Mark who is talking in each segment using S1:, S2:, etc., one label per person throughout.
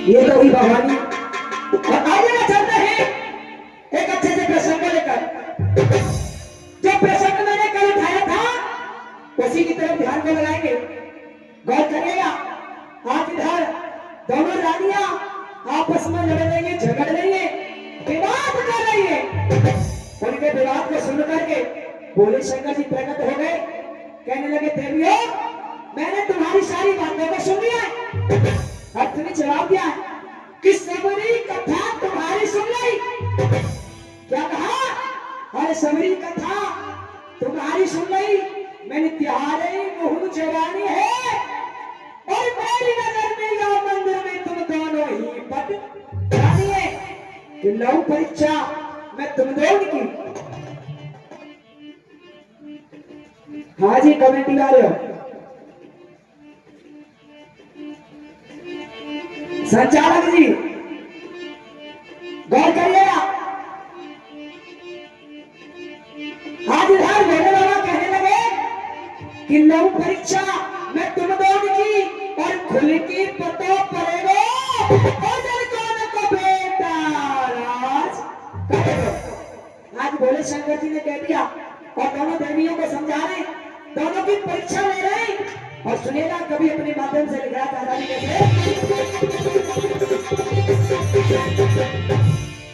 S1: ये तो हुई भवानी। और आगे ना चलते हैं एक अच्छे से प्रसंग को लेकर। जो प्रसंग मैंने कल उठाया था उसी की तरफ ध्यान को लगाएंगे, गौर करिएगा। आज इधर दोनों रानियां आपस में लड़ रही है, झगड़ रही है, विवाद कर रही है। उनके विवाद को सुन करके बोले शंकर जी प्रकट हो गए, कहने लगे देवियों मैंने तुम्हारी सारी बातों को सुन लिया है। अब तुमने जवाब दिया कि सबरी कथा तुम्हारी सुन ली। क्या कहा? अरे सबरी कथा तुम्हारी सुन ली, मैंने तुम्हारे मुंह जवानी है और मेरी नजर में या मंदिर में तुम दोनों ही पद रानी है कि लव परीक्षा मैं तुम दोनों की। हाँ जी कमेंटी वाले हो, संचालक जी गौर करिएगा। आज इधर भोले बाबा कहने लगे कि लव परीक्षा मैं तुम दोनों की और खुल की पतो पड़ेगा और कौन को बेटा राज करेगा। आज भोले शंकर जी ने कह दिया और दोनों देवियों को समझा रहे, दोनों की परीक्षा ले रहे। और सुनिएगा कभी अपने माध्यम से लिख रहा था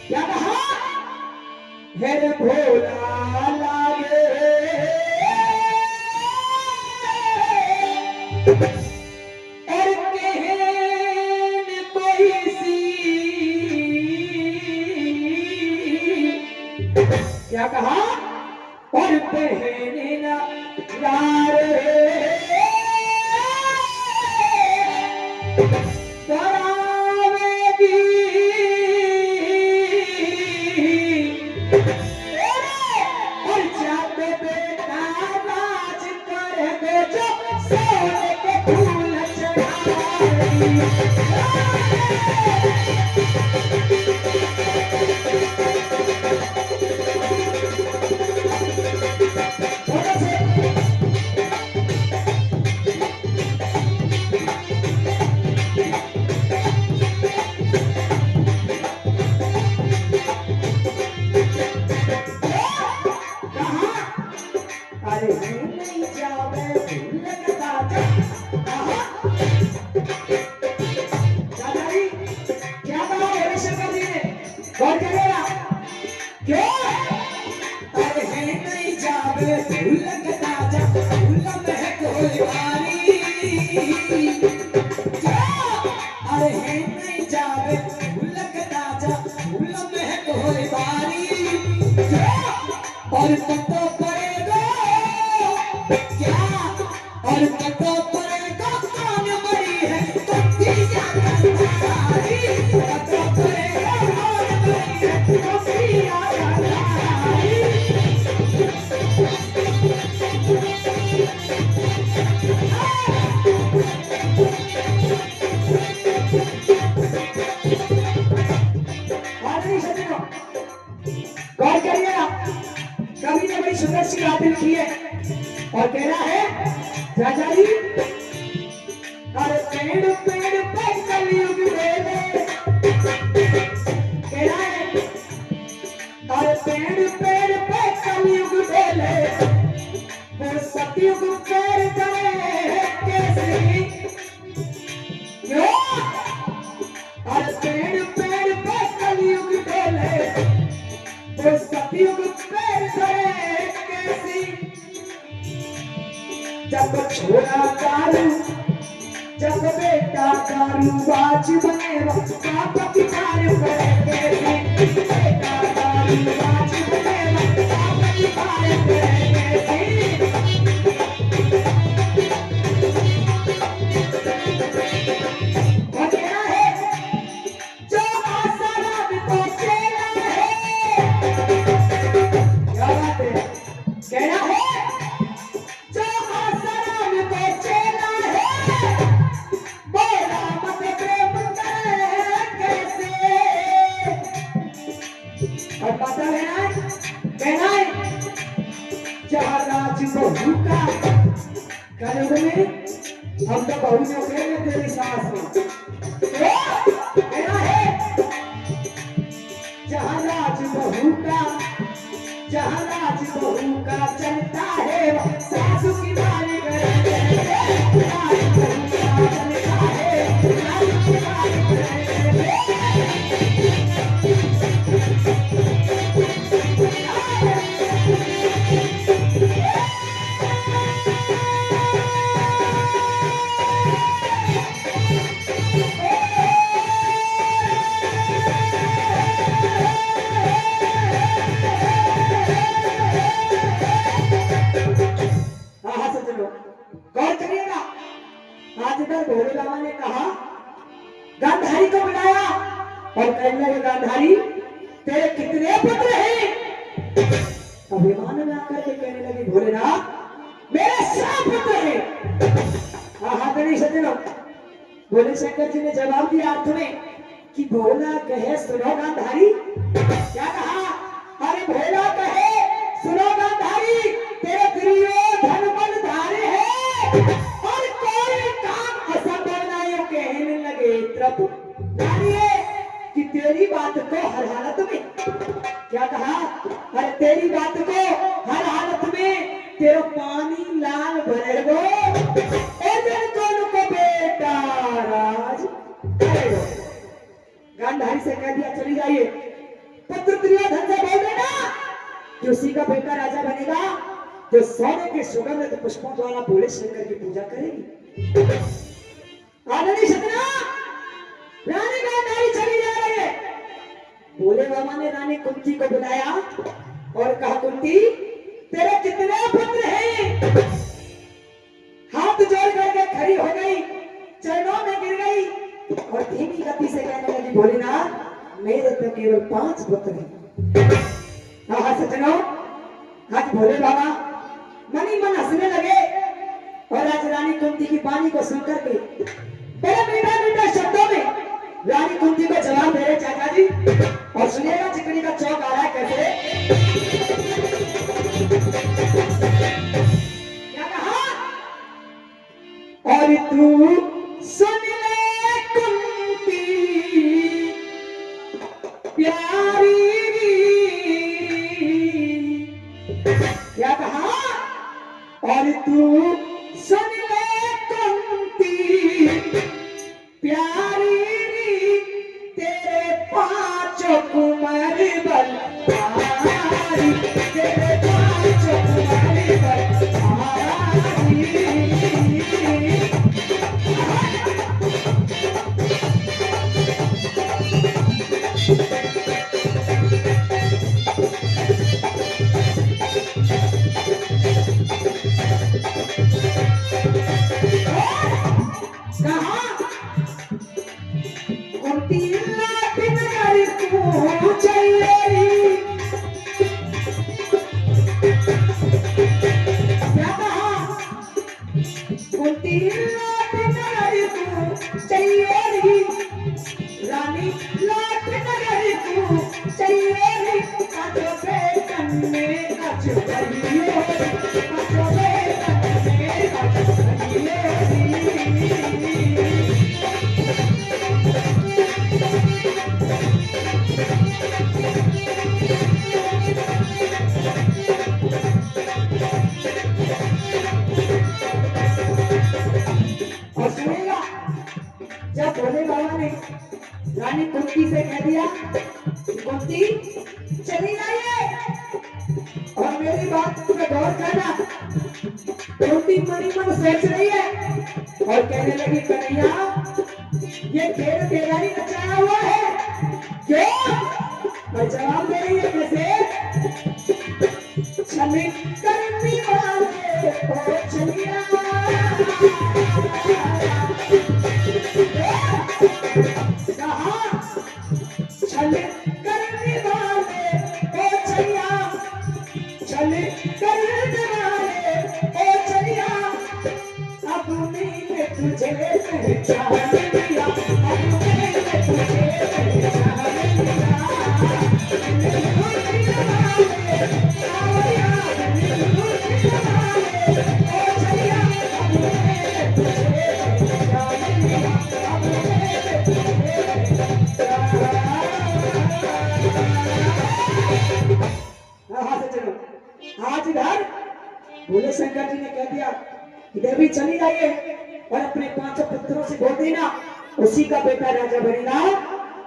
S1: क्या कहा? हेरे भोला लागे और कहने कोई सी, क्या कहा? और बहने ना यार करावेगी और जाते बेटा राज करेंगे जो सोने के फूल चढ़ाएगी। और पतो पड़ेगा क्या? और पतो पड़ेगा कौन मरी है तो पीछा करवाई। पतो पड़ेगा कौन मरी है तो पीछा करवाई। गौर करिएगा, कवि ने बड़ी सुंदर सी बात लिखी है और कह रहा है राजा जी अरे पेड़ पेड़ पे कलयुग बेले, कह रहा है अरे पेड़ पेड़ पे कलयुग बेले वो सतयुग पेड़ करे केसरी। अरे पेड़ पेड़ पे कलयुग बेले वो सतयुग पेड़ करे कैसी। जब छोरा दारू जब बेटा दारू बाज बनेगा बाप की तारीफ करे कैसी। बेटा दारू बाज बनेगा बाप की तारीफ करे कैसी। और क्या है जो आसाराम को चेला है, क्या बात है? कहना है जो आसाराम को चेला है बोला मत प्रेम करे कैसे। और पता है कहना है जहाँ राज बहू का कलयुग में हम तो बहू ने तेरी सास में चलता है वो सासू की मारी चलता है सासू की मारी गौर करिएगा। आज इधर भोले बाबा ने कहा, गांधारी को बुलाया और कहने लगे, गांधारी तेरे कितने पुत्र हैं? अभिमान में आकर के कहने लगी, भोलेनाथ मेरे 7 पुत्र हैं। हाँ गणेश सज्जनों, भोले शंकर जी ने जवाब दिया अर्थ में कि भोला कहे सुनो गांधारी। क्या कहा? अरे भोला कहे सुनो गांधारी, तेरे दुर्योधन बलधारी है और कोई काम असंभव नहीं। कहने लगे प्रभु कि तेरी बात को हर हालत में, क्या कहा? अरे तेरी बात को हर हालत में तेरा पानी लाल भरेगो को बेटा राज। गांधारी से कह दिया चली जाइए, पुत्र दुर्योधन से बोल देना कि उसी का बेटा राजा बनेगा जो सोने के सुगंधित पुष्पों द्वारा भोले शंकर की पूजा करेगी। आदरणीय सज्जनों, रानी गांधारी चली जा रही है। भोले बाबा ने रानी कुंती को बुलाया और कहा, कुंती तेरे कितने पुत्र हैं? हाथ जोड़ करके खड़ी हो गई, चरणों में गिर गई और धीमी गति से कहने लगी, भोलेनाथ मेरे तो केवल 5 पुत्र हैं। हाँ सज्जनों, आज भोले बाबा मनी मन हंसने लगे और आज रानी कुंती की वाणी को सुनकर के बड़े मीठा मीठा शब्दों में रानी कुंती को जवाब दे रहे चाचा जी। और सुनिएगा चिकनी का चौक आ रहा है कैसे। क्या कहा? और तू सुन ले कुंती प्यारी, क्या कहा? और तू सुन ले कुंती प्यारी, तेरे 5 कुमार बलधारी, तेरे 5 कुमार बलधारी। रानी लाट नगरी तू चाहिए, अजो बेकन्ने अजो बलिए, अजो बेकन्ने अजो बलिए। और सुनेगा, जब भोले बाबा ने रानी कुंती से कह दिया, कुंती चली जाइए और मेरी बात पे गौर करना। कुंती मनी मन सोच रही है और कहने लगी, कन्हैया ये खेल तेरा ही नचाया हुआ है क्यों? और जवाब दे रही है कैसे? छली करनी वाले ओ चलिया, छल करने वाले ओ चलिया, छल करने वाले ओ चलिया, अब मैंने तुझे पहचान लिया, अब मैंने तुझे पहचान लिया। आज इधर जाइए और अपने 5 पुत्रों से बोल देना उसी का बेटा राजा बनेगा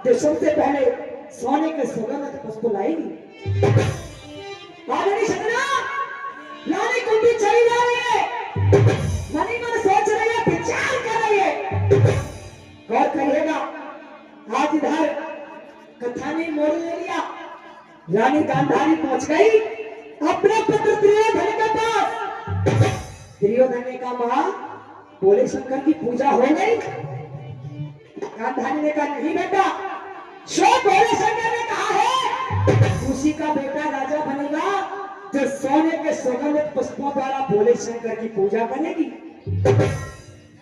S1: जो सबसे पहले सोने के सुगंध पुष्प लाएगी। आदरणीय सदना लाने कुंडी चली जा रही है, मनी मन सोच रही है, विचार कर रही है। गौर करिएगा आज इधर कथा ने मोड़ ले लिया, रानी गांधारी पहुंच गई अपने पुत्र दुर्योधन के पास। दुर्योधन ने कहा मां बोले शंकर की पूजा हो गई? गांधारी ने कहा नहीं बेटा, सो बोले शंकर ने कहा है उसी का बेटा राजा बनेगा जो सोने के सुगंधित पुष्पों द्वारा भोले शंकर की पूजा करेगी।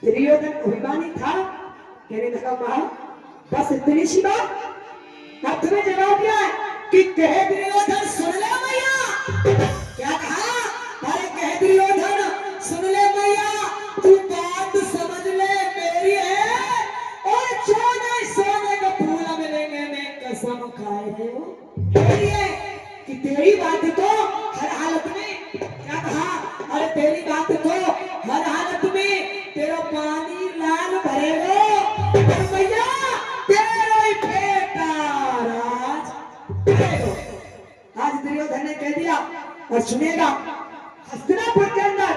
S1: दुर्योधन अभिमानी था, कहने लगा मां बस इतनी सी बात? अब तुम्हें जवाब दिया है कि कहे दुर्योधन सुन ले मैया। क्या कहा? अरे कहे दुर्योधन सुन ले मैया, तू बात समझ ले मेरी है, और जो नहीं सोने का फूल मिलेंगे मैं कसम खाए रहे हो मेरी है कि तेरी बात तो हर हालत में। क्या कहा? अरे तेरी बात तो हर हालत में तेरा पानी लाल भरेगा भैया, तेरा ही बेटा राज। आज दुर्योधन ने कह दिया और सुनेगा हस्तिनापुर के अंदर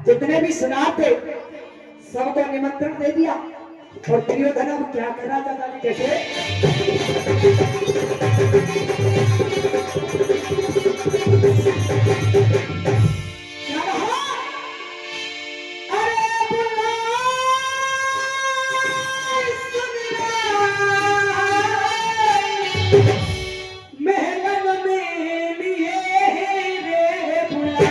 S1: जितने भी सुनार थे सबको निमंत्रण दे दिया। और दुर्योधन अब क्या कर रहा था कैसे? क्या कहा? अरे महलन में लिए रे बुला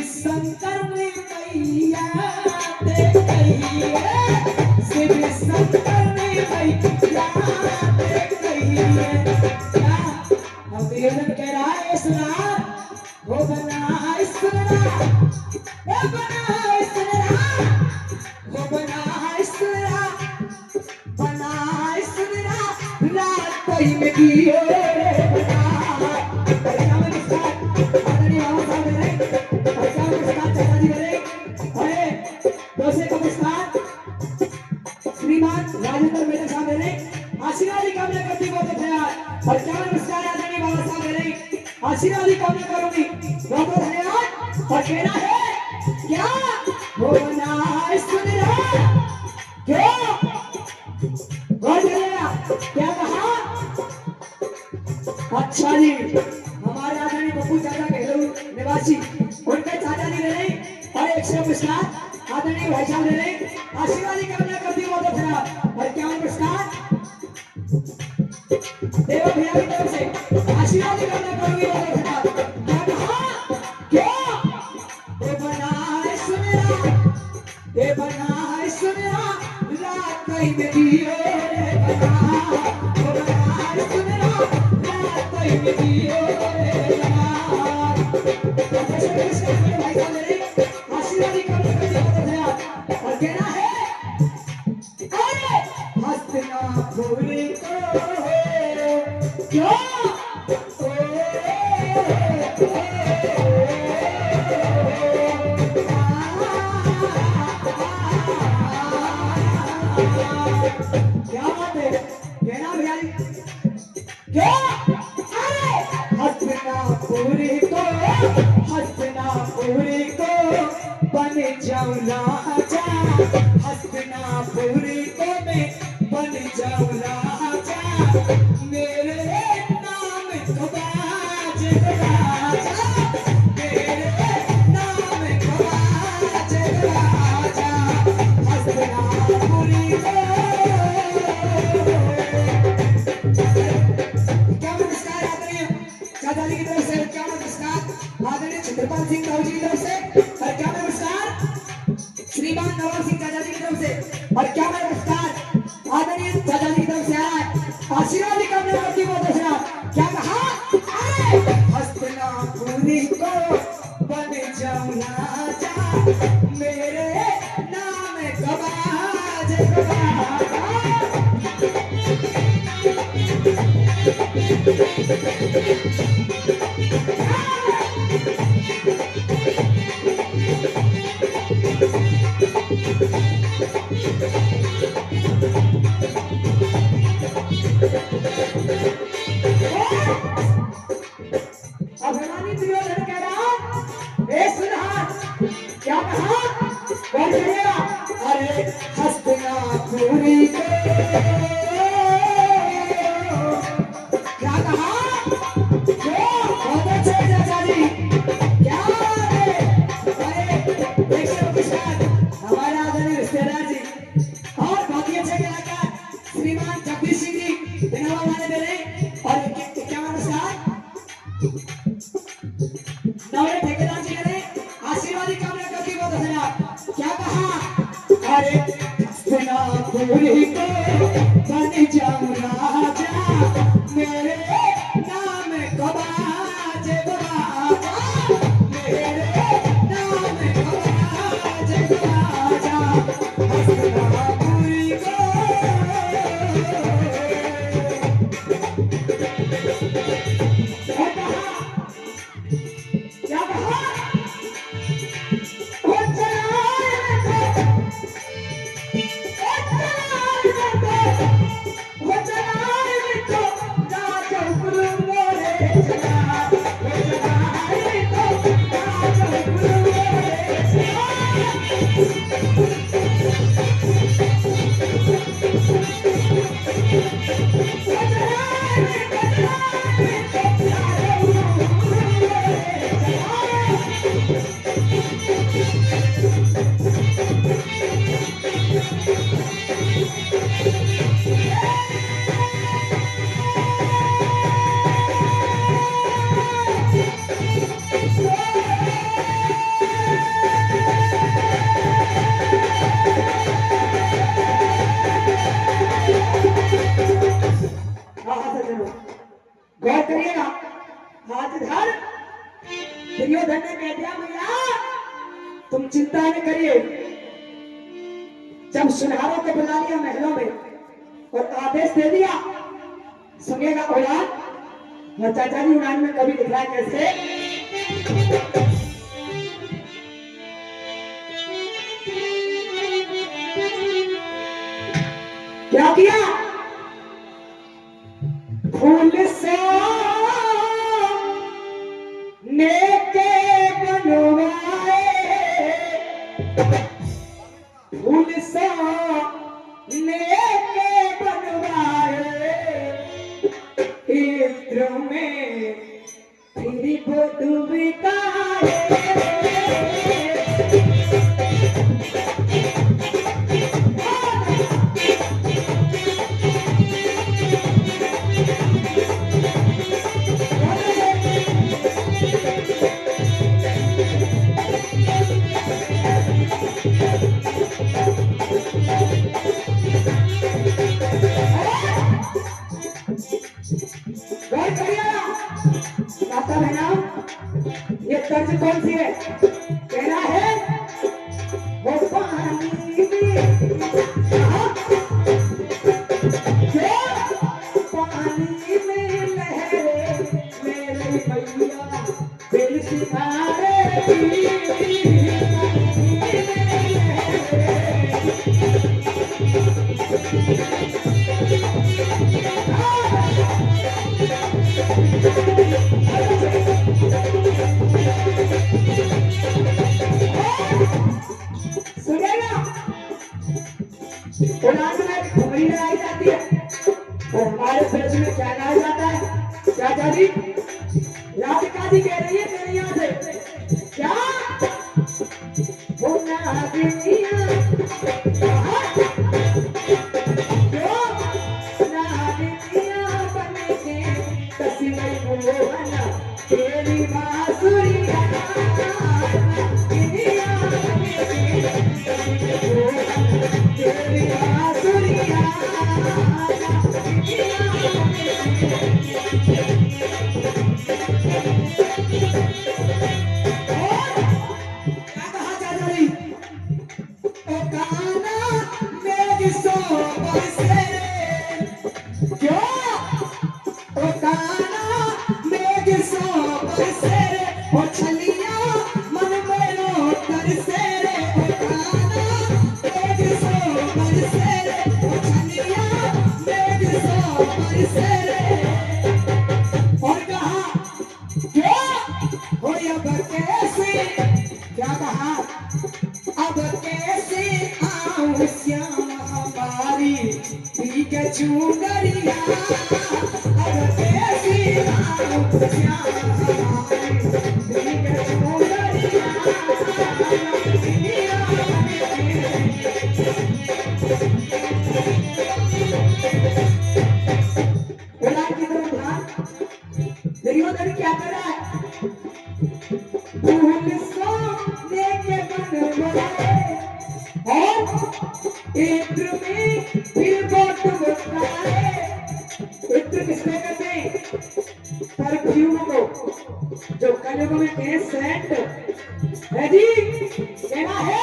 S1: शंकर ने मैया दे गई है, शिव शंकर ने मैया दे गई है। क्या अब दुर्योधन कह रहा है सुना वो बना सुना वो बना सुना वो बना सुना बना सुना रात कोई में किए बना राजेंद्र मेरे सामने आशीर्वाद की कामना करती बहुत धन्यवाद। और क्या नमस्कार आदरणीय बाबा साहब मेरे आशीर्वाद की कामना करूंगी बहुत धन्यवाद। और कहना है क्या वो ना सुन रहा क्यों और चलेगा क्या कहा? अच्छा जी हमारे आदरणीय बब्बू चाचा गहलोत निवासी उनके चाचा जी रहे और एक से नमस्कार आदरणीय भाई साहब रहे आशीर्वाद की कामना करती बहुत धन्यवाद। और क्या नमस्कार देवा भैया की तरफ से आशीर्वाद की कामना करूंगी बहुत धन्यवाद। क्या कहा? क्यों वो बना सुनरा ये बना सुनरा रात कहीं में दियो रे बना वो बना सुनरा रात कहीं में दियो रे बना। भाई साहब मेरे आशीर्वाद की कामना करती बहुत धन्यवाद। और कहना है हस्तिनापुर को क्या क्या बात है कहना भैया क्या? अरे हस्तिनापुर को बन जाऊं राजा, हस्तिनापुर को मैं बन जाऊं राजा। बाजे बाजा मेरे नाम को बाजे बाजा हस्तिनापुरी को क्या नमस्कार आदरणीय चाचा जी की तरफ से क्या नमस्कार आदरणीय छत्रपाल सिंह राव जी की तरफ से और क्या नमस्कार श्रीमान नवाब सिंह चाचा जी की तरफ से और क्या नमस्कार आदरणीय चाचा जी की तरफ से आया आशीर्वाद का नवाब की बहुत अच्छा क्या कहा अरे हस्तिनापुरी को बन जाऊं राजा मेरे नाम गवाज अभिमानी दुर्योधन कह रहा ए सुनहार क्या कहा कौन कहेगा अरे हस्तिनापुरी को क्या कहा जो बहुत अच्छे चाचा जी क्या है अरे एक सौ के साथ हमारे आदरणीय रिश्तेदार जी और बहुत ही अच्छे कलाकार श्रीमान जगदीश सिंह जी धन्यवाद वाले दे रहे और क्या नमस्कार नवरे ठेकेदार जी ने आशीर्वादी कामना करके बहुत धन्यवाद क्या कहा अरे हस्तिनापुरी को बन जाऊं राजा मेरे नाम को बाजे बाजा मेरे नाम को बाजे बाजा हस्तिनापुरी को क्या कहा ओ चलाए तो राजा गुरु मोरे चला ओ चलाए तो राजा गुरु मोरे चला गौर करिएगा हाथ धर दुर्योधन ने कह दिया भैया तुम चिंता न करिए जब सुनहारों को बुला लिया महलों में और आदेश दे दिया सुनिएगा औलाद और चाचा जी उड़ान में कभी दिख रहा है कैसे क्या किया फूल से नेके बनवाए फूल से नेके बनवाए इत्र में फिर बुद्ध बिकाए माता बहना ये तर्ज कौन सी है कहना है वो पानी में लहरे मेरे भैया दिल सितारे उड़ान में घुमरी लगाई जाती है और हमारे ब्रज में क्या गाया जाता है चाचा जी तेरी बांसुरिया तेरी बांसुरिया क्या कहा चाचा जी ओ गाना मेरी सो बरसे क्यों ओ गाना मेरी सो बरसे ओ छलिया मन मेरो तरसे रे ओ गाना मेरी सो बरसे ओ छलिया मेरी सो बरसे और कहा क्यों हो अब कैसे क्या कहा अब कैसे आऊं श्याम हमारी पी के चूड़िया अब कैसे आऊं श्याम हमारी पी के चूड़िया बोला की तरफ ध्यान दुर्योधन क्या कर रहा है फूल सो लेके मन बनाए और इंद्र में फिर बहुत बताए इंद्र किसने कहते हैं परफ्यूम को जो कलयुग में के सेंट है जी कहना है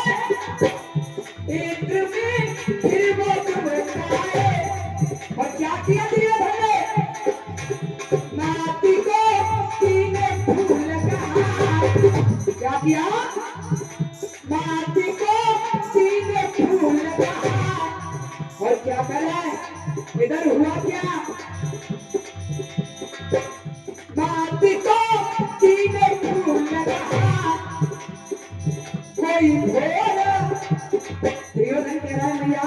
S1: इंद्र में फिर बहुत बताए और क्या किया दुर्योधन ने नाती को सीने फूल कहा क्या किया माटी को सीने फूल कहा और क्या कर रहा है इधर हुआ क्या माटी को सीने फूल कहा कोई भोर दुर्योधन कह रहा है भैया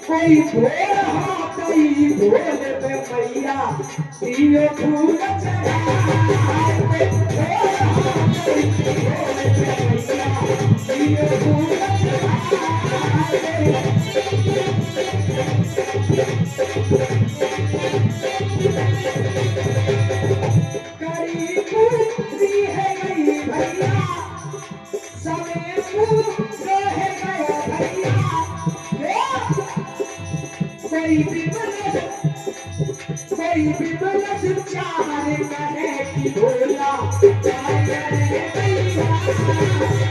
S1: कोई भोर हो कई भोर पे मैया सीने फूल चढ़ा कोई भोर हो कई भोर पे मैया सीने फूल करी पूरी है गई भैया समय पूरे है गया भैया कोई भी बलस चाहे करे कि भोला चाहे करे भैया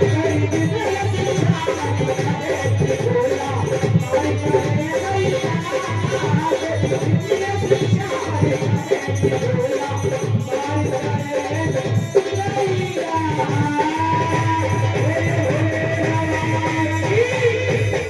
S1: कोई भी बलस चाहे करे कि भोला चाहे करे भैया कोई भी बलस चाहे करे कि